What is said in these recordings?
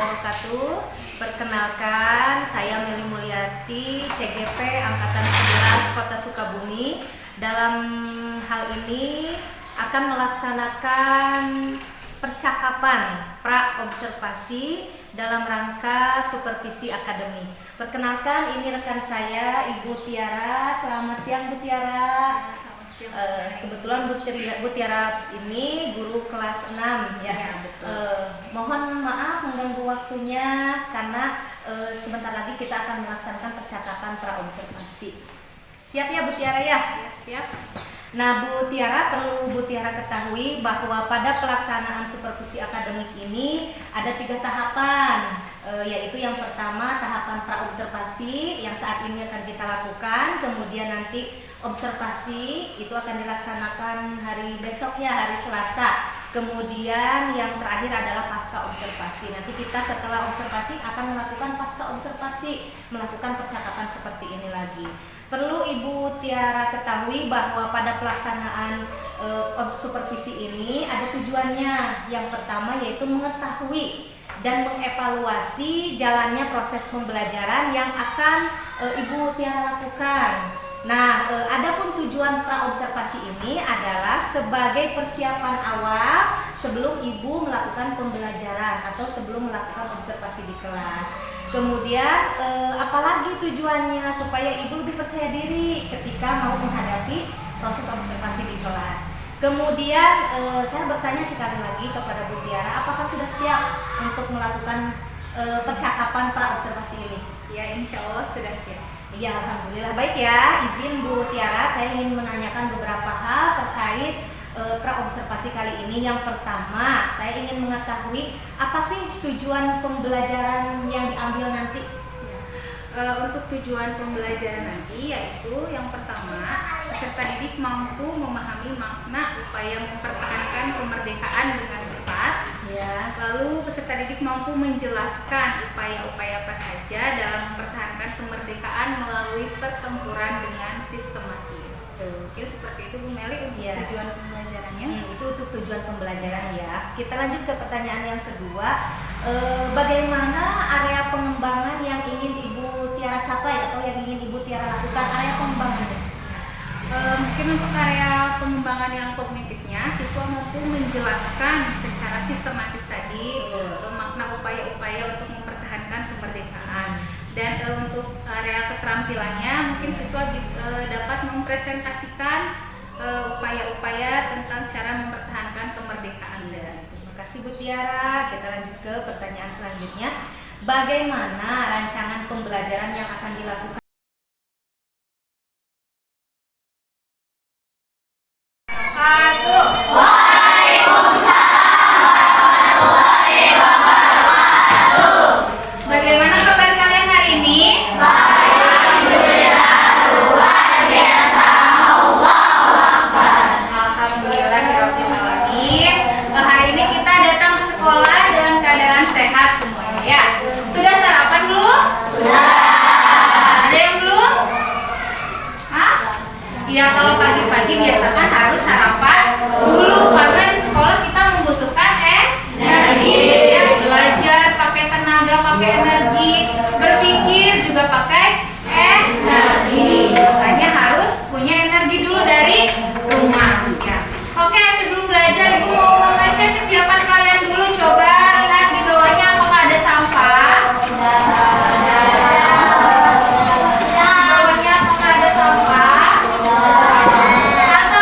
wabarakatuh. Perkenalkan, saya Meli Mulyati, CGP Angkatan 11 Kota Sukabumi. Dalam hal ini akan melaksanakan percakapan pra-observasi dalam rangka supervisi akademik. Perkenalkan, ini rekan saya Ibu Tiara. Selamat siang Bu Tiara. Kebetulan Bu Tiara ini guru kelas 6 ya. Mohon maaf mengganggu waktunya karena sebentar lagi kita akan melaksanakan percakapan pra-observasi. Siap ya Bu Tiara ya? Ya, siap. Nah, Bu Tiara, perlu Bu Tiara ketahui bahwa pada pelaksanaan supervisi akademik ini ada 3 tahapan, yaitu yang pertama tahapan pra-observasi yang saat ini akan kita lakukan, kemudian nanti observasi itu akan dilaksanakan hari besok ya, hari Selasa. Kemudian yang terakhir adalah pasca observasi. Nanti kita setelah observasi akan melakukan pasca observasi, melakukan percakapan seperti ini lagi. Perlu Ibu Tiara ketahui bahwa pada pelaksanaan supervisi ini ada tujuannya. Yang pertama yaitu mengetahui dan mengevaluasi jalannya proses pembelajaran yang akan Ibu Tiara lakukan. Nah, adapun tujuan pra-observasi ini adalah sebagai persiapan awal sebelum Ibu melakukan pembelajaran atau sebelum melakukan observasi di kelas. Kemudian apalagi tujuannya supaya Ibu lebih percaya diri ketika mau menghadapi proses observasi di kelas. Kemudian saya bertanya sekali lagi kepada Bu Tiara, apakah sudah siap untuk melakukan percakapan pra-observasi ini? Ya, insya Allah sudah siap. Ya, alhamdulillah. Baik ya, izin Bu Tiara, saya ingin menanyakan beberapa hal terkait pra-observasi kali ini. Yang pertama, saya ingin mengetahui apa sih tujuan pembelajaran yang diambil nanti? Untuk tujuan pembelajaran nanti yaitu yang pertama, peserta didik mampu memahami makna upaya mempertahankan kemerdekaan dengan tepat. Ya. Lalu peserta didik mampu menjelaskan upaya-upaya apa saja dalam mempertahankan kemerdekaan melalui pertempuran dengan sistematis. Oke, seperti itu Bu Meli untuk tujuan pembelajarannya. Itu untuk tujuan pembelajaran ya. Kita lanjut ke pertanyaan yang kedua. Bagaimana area pengembangan yang ingin Ibu Tiara capai atau yang ingin Ibu Tiara lakukan, area pengembangannya? Mungkin untuk area pengembangan yang kognitifnya, siswa mampu menjelaskan secara sistematis tadi makna upaya-upaya untuk mempertahankan kemerdekaan. Dan untuk area keterampilannya, mungkin siswa dapat mempresentasikan upaya-upaya tentang cara mempertahankan kemerdekaan. Terima kasih Bu Tiara. Kita lanjut ke pertanyaan selanjutnya. Bagaimana rancangan pembelajaran yang akan dilakukan? Bagaimana kabar kalian hari ini? Alhamdulillahirrahmanirrahim. Hari ini kita datang ke sekolah dalam keadaan sehat semuanya ya. Sudah sarapan belum? Sudah. Ada yang belum? Hah? Iya, kalau pagi-pagi biasakan harus sarapan dulu karena di sekolah kita membutuhkan energi. Ya, belajar pakai tenaga, pakai energi, berpikir juga pakai energi. Makanya harus punya energi dulu dari rumah. Ya. Oke, sebelum belajar Ibu mau mengecek kesiapan kalian dulu. Coba lihat di bawahnya apakah ada sampah. Di bawahnya apakah ada sampah? Atau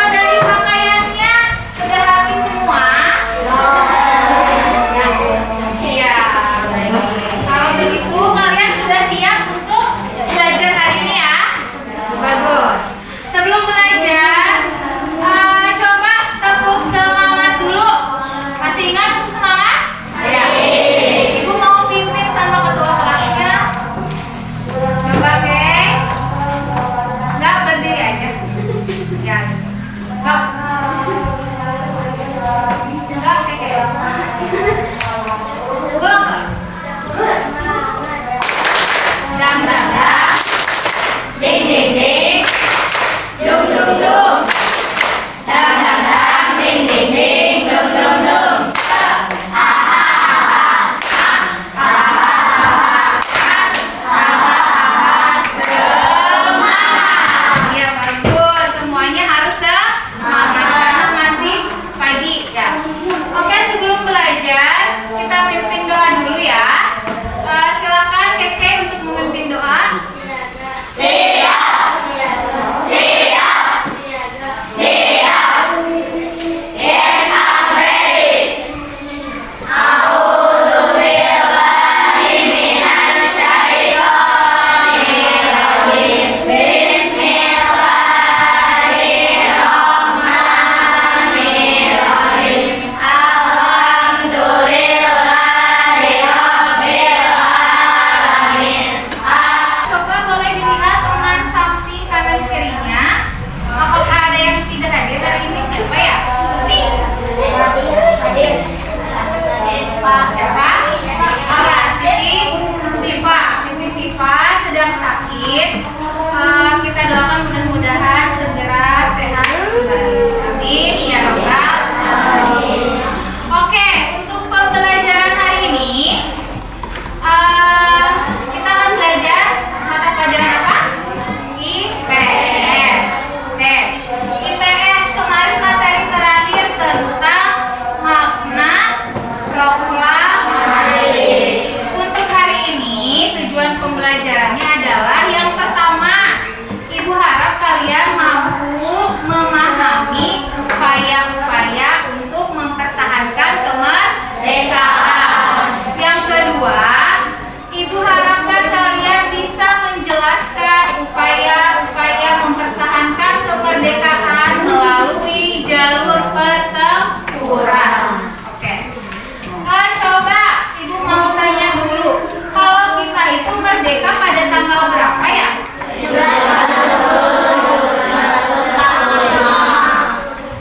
berapa ya?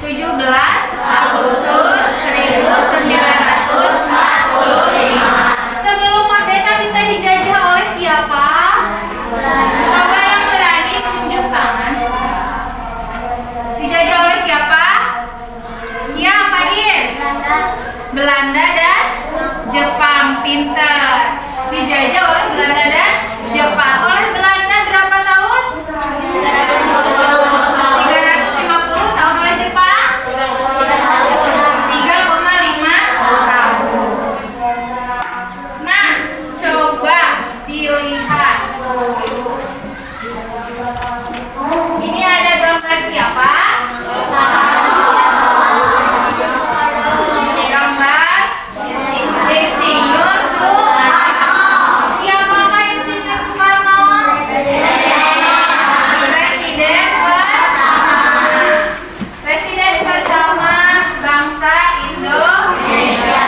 17 Agustus 1945. Sebelum merdeka kita dijajah oleh siapa? Coba yang berani tunjuk tangan. Dijajah oleh siapa? Ya, Faiz. Belanda dan Jepang. Pinter. Dijajah oleh Belanda dan Jepang. Oleh Belanda berapa tahun? 350 tahun. Oleh Jepang 3,5 tahun. Nah, coba dilihat. Ini ada gambar siapa? Gambar Insinyur Soekarno. Siapakah Insinyur Soekarno? Presiden pertama bangsa Indonesia.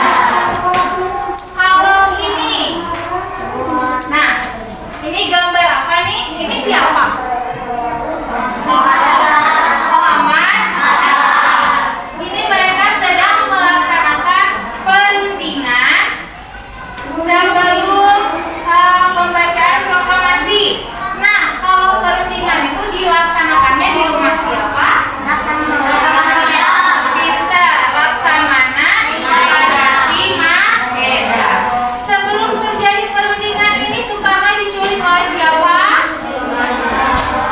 Kalau ini, nah, ini gambar apa nih? Ini siapa? Muhammad. Ini mereka sedang melaksanakan perundingan sebelum pembacaan proklamasi. Nah, kalau perundingan itu dilaksanakannya di rumah siapa? Pinter, Laksamana Adi Maheda. Sebelum terjadi perundingan ini Soekarno diculik oleh siapa?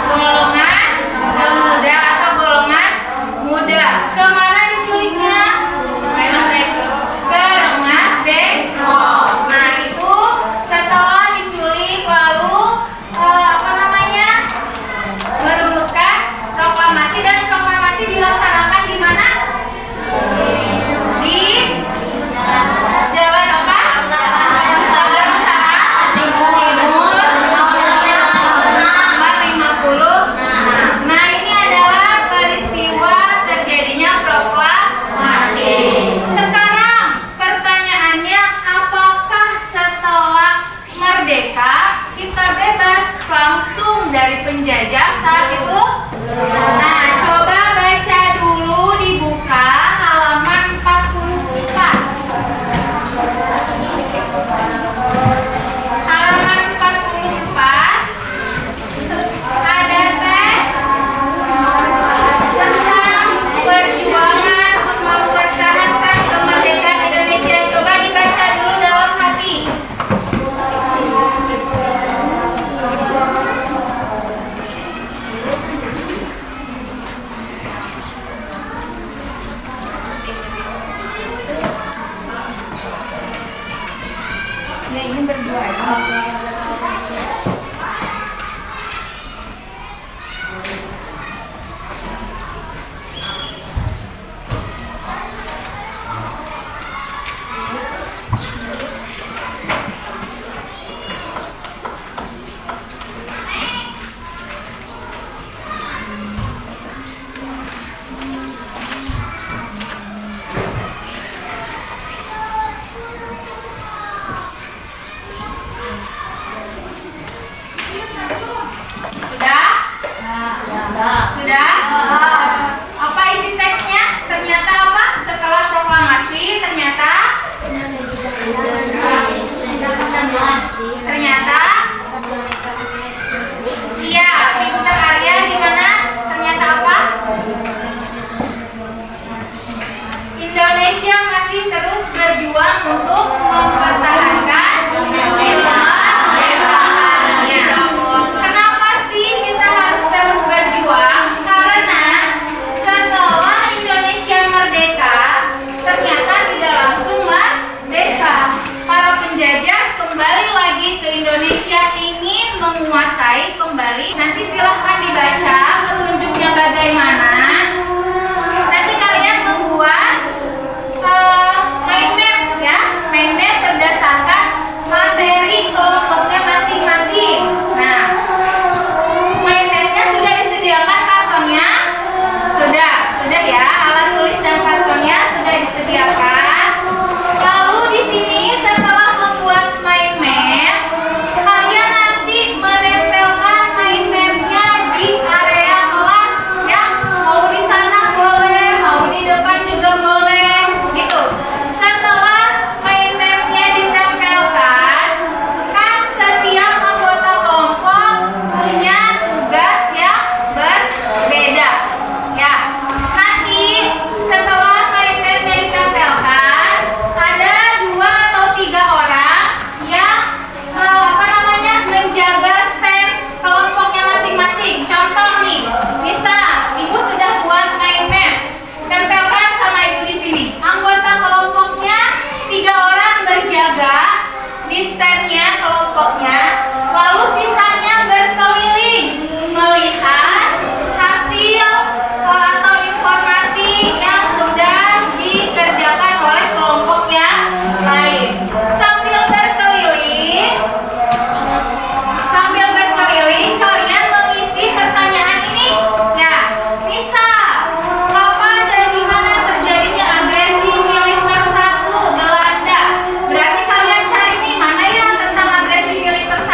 Golongan pemuda atau golongan muda. Kemana diculiknya? Ke Rengas Dengklok. Nah, itu setelah diculik lalu apa namanya? Merumuskan proklamasi, dan proklamasi dilaksanakan di mana? Di Jalan apa? Jalan Usaha Timur nomor 50. Nah, ini adalah peristiwa terjadinya proklamasi. Sekarang pertanyaannya, apakah setelah merdeka kita bebas langsung dari penjajah saat itu? Nah, coba baca dulu, dibuka halaman 44. Halaman 44 ada teks tentang perjuangan mempertahankan kemerdekaan Indonesia. Coba dibaca dulu dalam hati. Ini berdua aja. di standnya kelompoknya, lalu sisanya berkeliling melihat hasil atau informasi yang sudah dikerjakan oleh kelompok yang lain. Sambil berkeliling kalian mengisi pertanyaan ini. Ya, misal kapan dan di mana terjadinya agresi militer 1 Belanda. Berarti kalian cari nih mana ya tentang agresi militer 1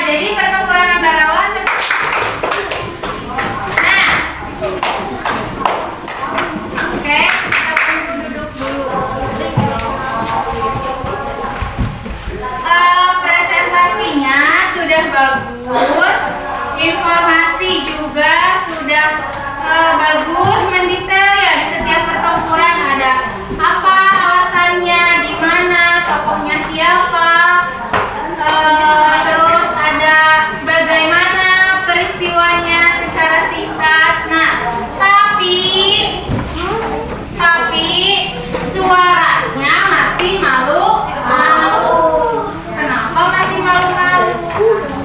jadi pertempuran negarawan. Nah, oke, kita duduk dulu. Presentasinya sudah bagus, informasi juga sudah bagus, mendetail ya. Di setiap pertempuran ada apa alasannya, di mana tokohnya siapa, terus ada bagaimana peristiwanya secara singkat. Nah, tapi suaranya masih malu-malu. Kenapa masih malu-malu?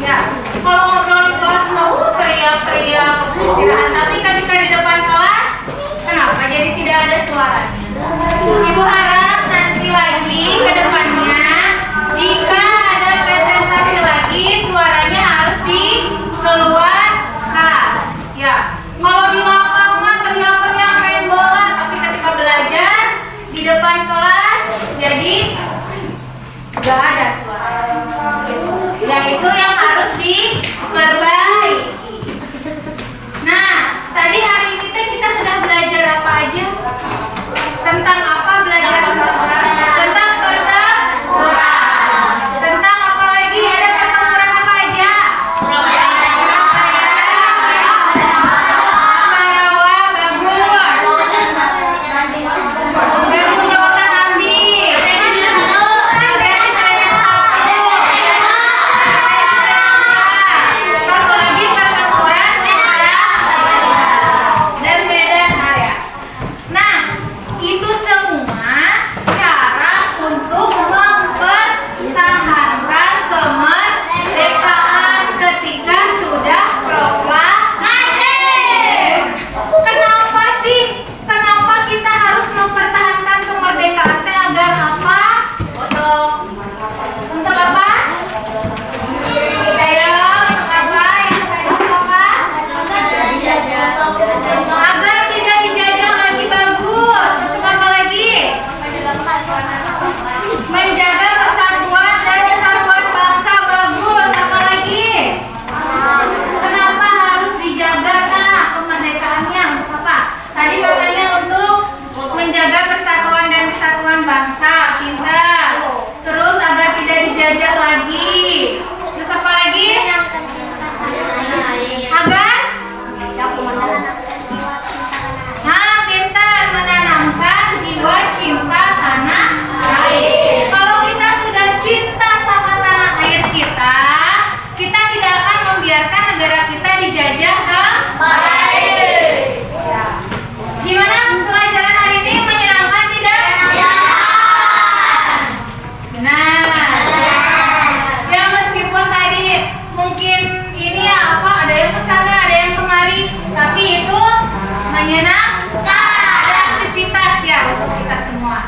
Ya, kalau ngobrol di kelas mau teriak-teriak istirahat, tapi ketika di depan kelas, kenapa jadi tidak ada suaranya? Ibu harap nanti lagi ke depannya, jika ada presentasi lagi, suaranya harus dikeluarkan. Ya, kalau di lapang mah teriak-teriak main bola, tapi ketika belajar di depan kelas, jadi gak ada suara. Ya, itu yang harus diperbaiki. Nah, tadi hari ini kita sudah belajar apa aja? Tentang apa belajar pertempuran? Tentang pertempuran. Tentang apa lagi? Ada pertempuran apa aja? Barawa, bagus. Bagus lautan ambil. Agresi Kalian satu lagi pertempuran dan medan area. Nah, itu semua cara untuk mempertahankan kemerdekaan ketika sudah proklamasi. Kenapa sih? Kenapa kita harus mempertahankan kemerdekaan agar apa? Untuk apa? Ayo, untuk apa? Agar tidak dijajah lagi, bagus. Untuk apa lagi? Menjaga persatuan dan kesatuan bangsa, bagus. Apa lagi? Kenapa harus dijaga? Nah, kemerdekaannya untuk apa? Tadi katanya untuk menjaga persatuan dan kesatuan bangsa, pintar. Terus agar tidak dijajah lagi. Terus apa lagi? Agar? Nah, pintar, menanamkan jiwa cinta tanah air. Kalau kita sudah cinta sama tanah air kita tidak akan membiarkan negara kita dijajah kembali. Ya. Gimana pelajaran hari ini, menyenangkan tidak? Benar. Ya, meskipun tadi mungkin ini ya apa, ada yang kesana, ada yang kemari, tapi itu menyenangkan. Ada aktivitas ya untuk kita semua.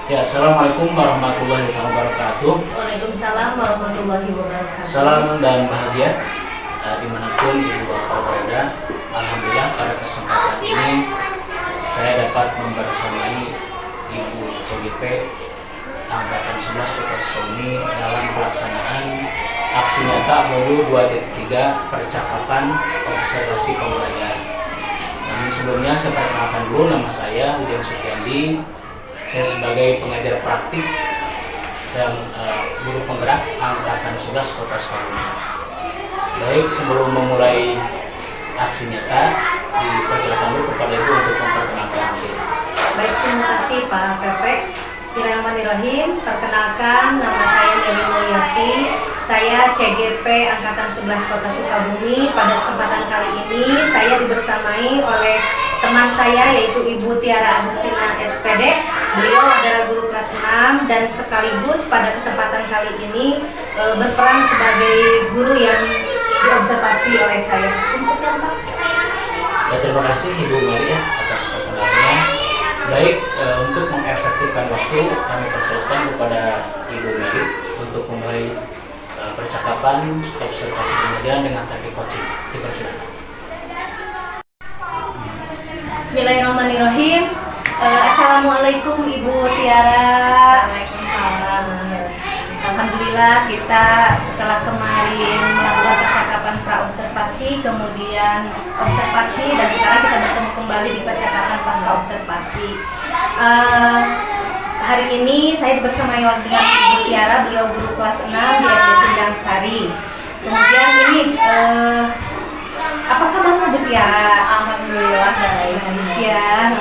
Ya, assalamualaikum warahmatullahi wabarakatuh. Waalaikumsalam warahmatullahi wabarakatuh. Salam dan bahagia dimanapun ibu bapak berada. Alhamdulillah pada kesempatan ini saya dapat membersamai Ibu CGP Angkatan 11 Kota Sukabumi dalam pelaksanaan aksi nyata Modu 2.3 percakapan observasi pembelajaran. Namun Sebelumnya saya perkenalkan dulu, nama saya Widya Supiandi. Saya sebagai pengajar praktik dan guru penggerak angkatan 11 Kota Sukabumi. Baik, sebelum memulai aksi nyata, dipersilakan dulu kepada Ibu untuk memperkenalkan diri. Baik, terima kasih Pak Pepe. Bismillahirrahmanirrahim. Perkenalkan, nama saya Neri Mulyati. Saya CGP Angkatan 11 Kota Sukabumi. Pada kesempatan kali ini saya dibersamai oleh teman saya yaitu Ibu Tiara Agustina SPD. Beliau adalah guru kelas 6 dan sekaligus pada kesempatan kali ini berperan sebagai guru yang diobservasi oleh saya. Ya, terima kasih Ibu Meli atas perkenalannya. Baik, untuk mengefektifkan waktu, kami persilakan kepada Ibu Meli untuk memulai percakapan observasi pengajaran dengan teknik coaching. Dipersilakan. Bismillahirrahmanirrahim. Assalamualaikum Ibu Tiara. Waalaikumsalam. Alhamdulillah kita setelah kemarin melakukan percakapan pra-observasi, kemudian observasi, dan sekarang kita bertemu kembali di percakapan pasca observasi. Hari ini saya bersamai dengan Ibu Tiara, beliau guru kelas 6 di SD Sindang Sari. Kemudian ini apa kabarnya Bu Tiara? Alhamdulillah baik. Ya.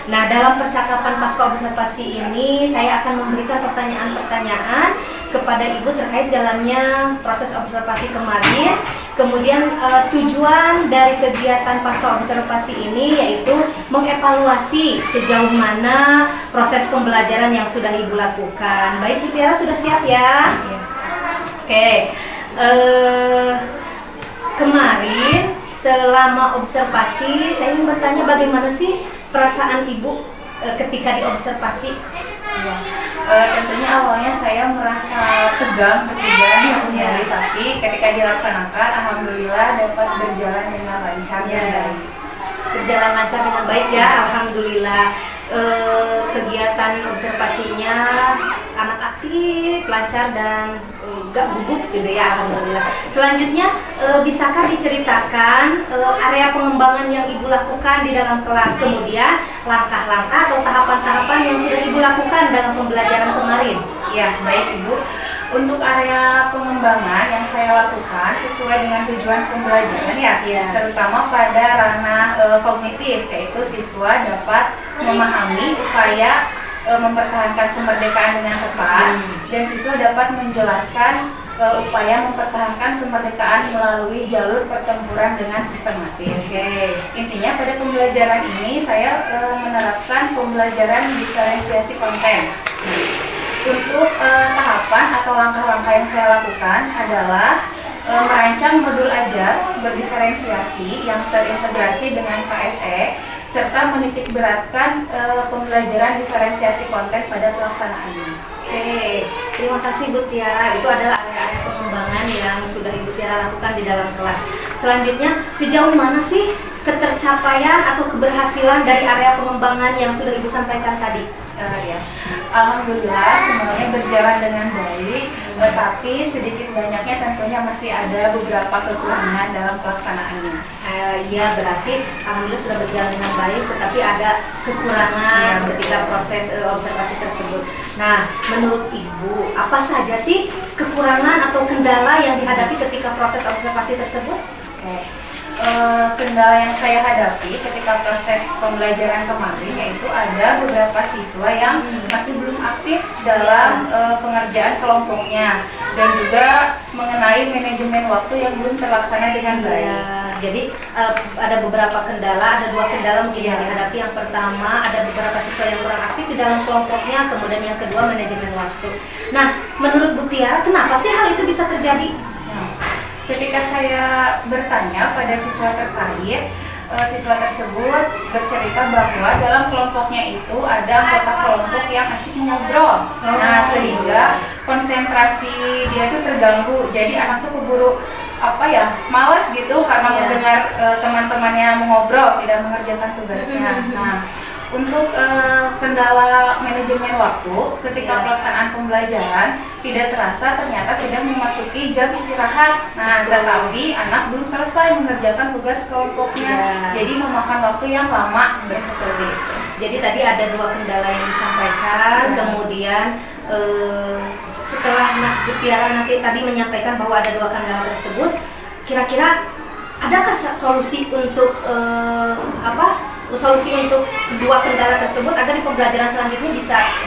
Nah, dalam percakapan pasca observasi ini saya akan memberikan pertanyaan-pertanyaan kepada Ibu terkait jalannya proses observasi kemarin. Kemudian tujuan dari kegiatan pasca observasi ini yaitu mengevaluasi sejauh mana proses pembelajaran yang sudah Ibu lakukan. Baik, Bu Tiara sudah siap ya? Yes. Oke. Kemarin selama observasi saya ingin bertanya bagaimana sih perasaan Ibu ketika diobservasi? Ya. Tentunya awalnya saya merasa tegang ketika tapi ketika dilaksanakan alhamdulillah dapat berjalan dengan lancar dan baik. Berjalan lancar dengan baik ya, alhamdulillah. Kegiatan observasinya anak aktif, lancar dan gak gugup gitu ya, alhamdulillah. Selanjutnya bisakah diceritakan area pengembangan yang Ibu lakukan di dalam kelas, kemudian langkah-langkah atau tahapan-tahapan yang sudah Ibu lakukan dalam pembelajaran kemarin? Ya, baik Ibu. Untuk area pengembangan yang saya lakukan sesuai dengan tujuan pembelajaran ya, terutama pada ranah kognitif, yaitu siswa dapat memahami upaya mempertahankan kemerdekaan dengan tepat dan siswa dapat menjelaskan upaya mempertahankan kemerdekaan melalui jalur pertempuran dengan sistematis. Intinya pada pembelajaran ini saya menerapkan pembelajaran diferensiasi konten. Untuk tahapan atau langkah-langkah yang saya lakukan adalah merancang modul ajar berdiferensiasi yang terintegrasi dengan KSE serta menitik beratkan pembelajaran diferensiasi konten pada pelaksanaannya. Oke, terima kasih Bu Tiara. Itu adalah area-area pengembangan yang sudah Ibu Tiara lakukan di dalam kelas. Selanjutnya, sejauh mana sih ketercapaian atau keberhasilan dari area pengembangan yang sudah Ibu sampaikan tadi? Ya. Alhamdulillah semuanya berjalan dengan baik, tapi sedikit banyaknya tentunya masih ada beberapa kekurangan dalam pelaksanaannya. Ya, berarti alhamdulillah sudah berjalan dengan baik, tetapi ada kekurangan ketika proses observasi tersebut. Nah, menurut Ibu, apa saja sih kekurangan atau kendala yang dihadapi ketika proses observasi tersebut? Kendala yang saya hadapi ketika proses pembelajaran kemarin yaitu ada beberapa siswa yang masih belum aktif dalam pengerjaan kelompoknya dan juga mengenai manajemen waktu yang belum terlaksana dengan baik. Ya, jadi ada beberapa kendala, ada dua kendala mungkin yang dihadapi. Yang pertama, ada beberapa siswa yang kurang aktif di dalam kelompoknya, kemudian yang kedua manajemen waktu. Nah, menurut Bu Tiara, kenapa sih hal itu bisa terjadi? Ketika saya bertanya pada siswa terkait, siswa tersebut bercerita bahwa dalam kelompoknya itu ada anggota kelompok yang asyik ngobrol. Nah, sehingga konsentrasi dia itu terganggu. Jadi anak tuh keburu malas gitu karena mendengar teman-temannya mengobrol, tidak mengerjakan tugasnya. Nah, Untuk kendala manajemen waktu ketika pelaksanaan pembelajaran tidak terasa ternyata sudah memasuki jam istirahat. Nah, tetapi anak belum selesai mengerjakan tugas kelompoknya, jadi memakan waktu yang lama dan seperti itu. Jadi tadi ada dua kendala yang disampaikan, kemudian setelah Bu Tiara nanti tadi menyampaikan bahwa ada dua kendala tersebut, kira-kira adakah solusi untuk solusi untuk kedua kendala tersebut agar di pembelajaran selanjutnya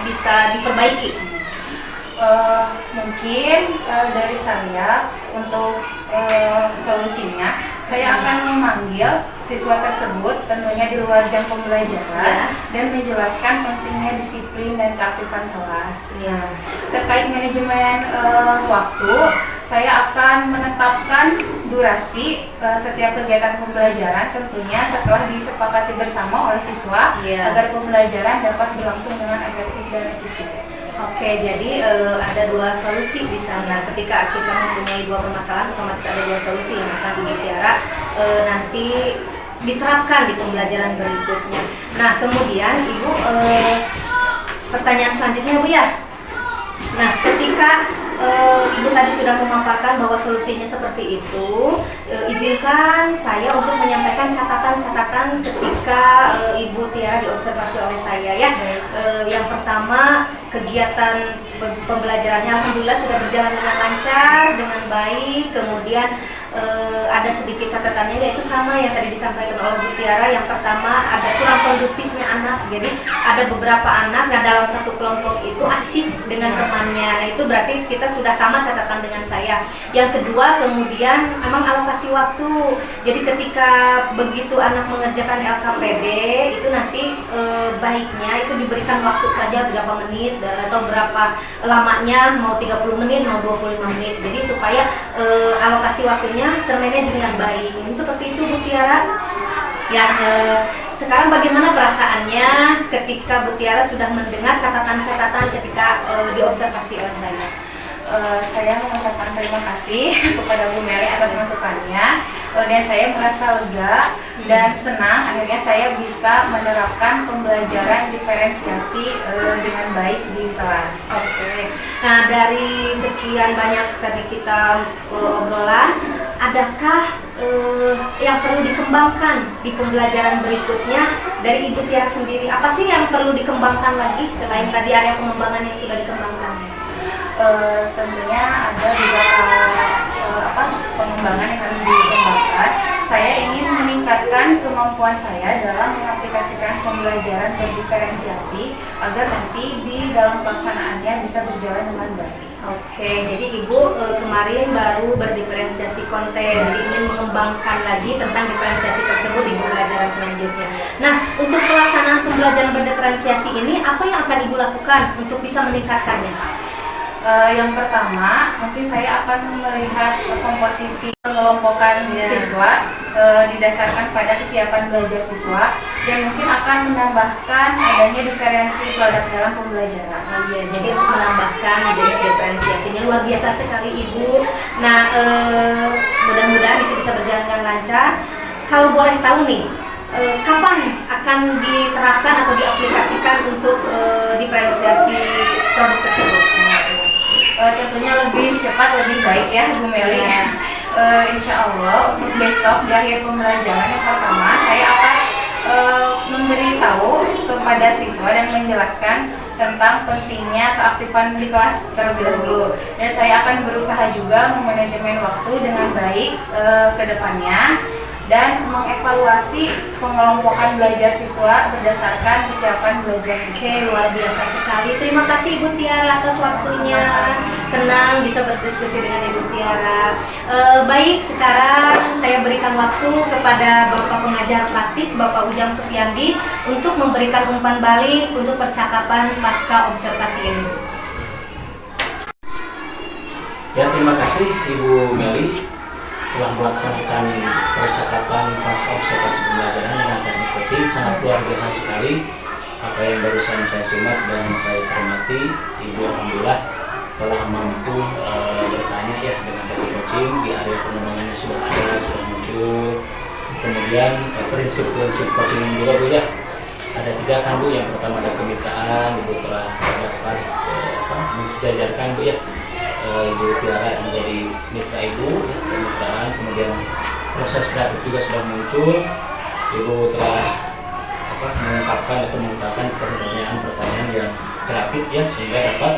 bisa diperbaiki? Mungkin dari saya untuk solusinya, saya akan memanggil siswa tersebut tentunya di luar jam pembelajaran dan menjelaskan pentingnya disiplin dan keaktifan kelas. Terkait manajemen waktu, saya akan menetapkan durasi setiap kegiatan pembelajaran tentunya setelah disepakati bersama oleh siswa agar pembelajaran dapat berlangsung dengan efektif dan efisien. Oke, jadi ada dua solusi di sana. Ketika kita mempunyai dua permasalahan, otomatis ada dua solusi yang akan Bu Tiara nanti diterapkan di pembelajaran berikutnya. Nah, kemudian Ibu, pertanyaan selanjutnya Bu ya. Nah, ketika Ibu tadi sudah memaparkan bahwa solusinya seperti itu, izinkan saya untuk menyampaikan catatan-catatan ketika Ibu Tiara diobservasi oleh saya ya. Yang pertama, kegiatan pembelajarannya alhamdulillah sudah berjalan dengan lancar, dengan baik. Kemudian ada sedikit catatannya, yaitu sama yang tadi disampaikan oleh Bu Tiara. Yang pertama, ada kurang kondusifnya anak. Jadi ada beberapa anak, nah dalam satu kelompok itu asyik dengan temannya. Nah itu berarti kita sudah sama catatan dengan saya. Yang kedua, kemudian memang alokasi waktu. Jadi ketika begitu anak mengerjakan LKPD itu nanti baiknya itu diberikan waktu saja berapa menit atau berapa lamanya, mau 30 menit, mau 25 menit. Jadi supaya alokasi waktunya termanage dengan baik. Ini seperti itu Bu Tiara. Ya, sekarang bagaimana perasaannya ketika Bu Tiara sudah mendengar catatan-catatan ketika diobservasi oleh saya? Saya mengucapkan terima kasih kepada Bu Meli atas masukannya, dan saya merasa lega dan senang akhirnya saya bisa menerapkan pembelajaran diferensiasi dengan baik di kelas. Oke. Nah, dari sekian banyak tadi kita obrolan, adakah yang perlu dikembangkan di pembelajaran berikutnya dari Ibu Tiara sendiri? Apa sih yang perlu dikembangkan lagi selain tadi area pengembangan yang sudah dikembangkan? Tentunya ada beberapa pengembangan yang harus dikembangkan. Saya ingin meningkatkan kemampuan saya dalam mengaplikasikan pembelajaran berdiferensiasi agar nanti di dalam pelaksanaannya bisa berjalan dengan baik. Oke, jadi Ibu kemarin baru berdiferensiasi konten, jadi ingin mengembangkan lagi tentang diferensiasi tersebut di pembelajaran selanjutnya. Nah, untuk pelaksanaan pembelajaran berdiferensiasi ini, apa yang akan Ibu lakukan untuk bisa meningkatkannya? Yang pertama, mungkin saya akan melihat komposisi pengelompokan siswa didasarkan pada kesiapan belajar siswa, dan mungkin akan menambahkan adanya diferensi produk dalam pembelajaran. Jadi untuk menambahkan jenis diferensiasinya luar biasa sekali Ibu. Nah, mudah-mudahan itu bisa berjalan dengan lancar. Kalau boleh tahu nih, kapan akan diterapkan atau diaplikasikan untuk diferensiasi produk tersebut? Tentunya lebih cepat lebih baik ya Bu Meli. Insya Allah untuk besok di akhir pembelajaran yang pertama saya akan memberitahu kepada siswa dan menjelaskan tentang pentingnya keaktifan di kelas terlebih dahulu, dan saya akan berusaha juga memanajemen waktu dengan baik ke depannya dan mengevaluasi pengelompokan belajar siswa berdasarkan kesiapan belajar siswa. Oke, luar biasa sekali. Terima kasih Ibu Tiara atas waktunya. Senang bisa berdiskusi dengan Ibu Tiara. Baik, sekarang saya berikan waktu kepada Bapak Pengajar Praktik, Bapak Ujang Supiandi, untuk memberikan umpan balik untuk percakapan pasca observasi ini. Ya, terima kasih Ibu Meli telah melaksanakan percakapan pasca observasi pembelajaran dengan teknik coaching. Sangat luar biasa sekali apa yang barusan saya simak dan saya cermati. Ibu alhamdulillah telah mampu bertanya ya dengan teknik coaching, di area pengembangannya sudah ada, sudah muncul. Kemudian prinsip-prinsip coaching juga Bu ya, ada 3 kan Bu. Yang pertama ada kemitraan, Ibu telah dapat mensejajarkan Bu ya, Ibu Tiara menjadi mitra Ibu ya, kemitraan. Kemudian proses kreatif juga sudah muncul, Ibu telah mengungkapkan atau mengungkapkan pertanyaan-pertanyaan yang kreatif ya, sehingga dapat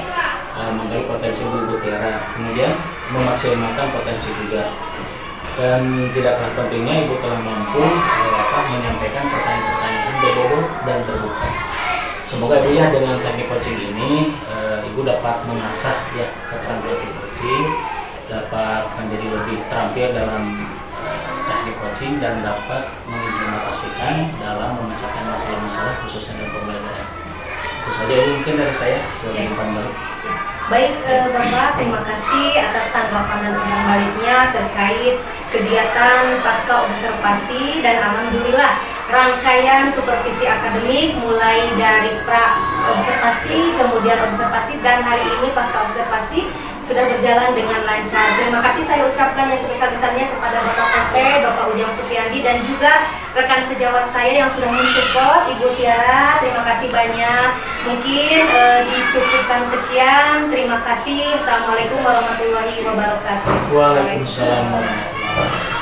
menggali potensi Ibu Tiara, kemudian memaksimalkan potensi juga. Dan tidak kalah pentingnya Ibu telah mampu menyampaikan pertanyaan-pertanyaan berbobot dan terbuka. Semoga Ibu ya dengan teknik coaching ini Ibu dapat mengasah ya keterampilan coaching, dapat menjadi lebih terampil dalam teknik coaching dan dapat mengimplementasikan dalam memecahkan masalah-masalah khususnya dalam pembelajaran. Itu saja Ibu mungkin dari saya sebagai umpan balik. Baik Bapak, terima kasih atas tanggapan dan umpan baliknya terkait kegiatan pasca observasi, dan alhamdulillah rangkaian supervisi akademik mulai dari pra observasi, kemudian observasi, dan hari ini pasca observasi sudah berjalan dengan lancar. Terima kasih saya ucapkan yang sebesar-besarnya kepada Bapak PP, Bapak Ujang Supiandi, dan juga rekan sejawat saya yang sudah mensupport Ibu Tiara. Terima kasih banyak. Mungkin dicukupkan sekian. Terima kasih. Assalamualaikum warahmatullahi wabarakatuh. Waalaikumsalam warahmatullahi wabarakatuh.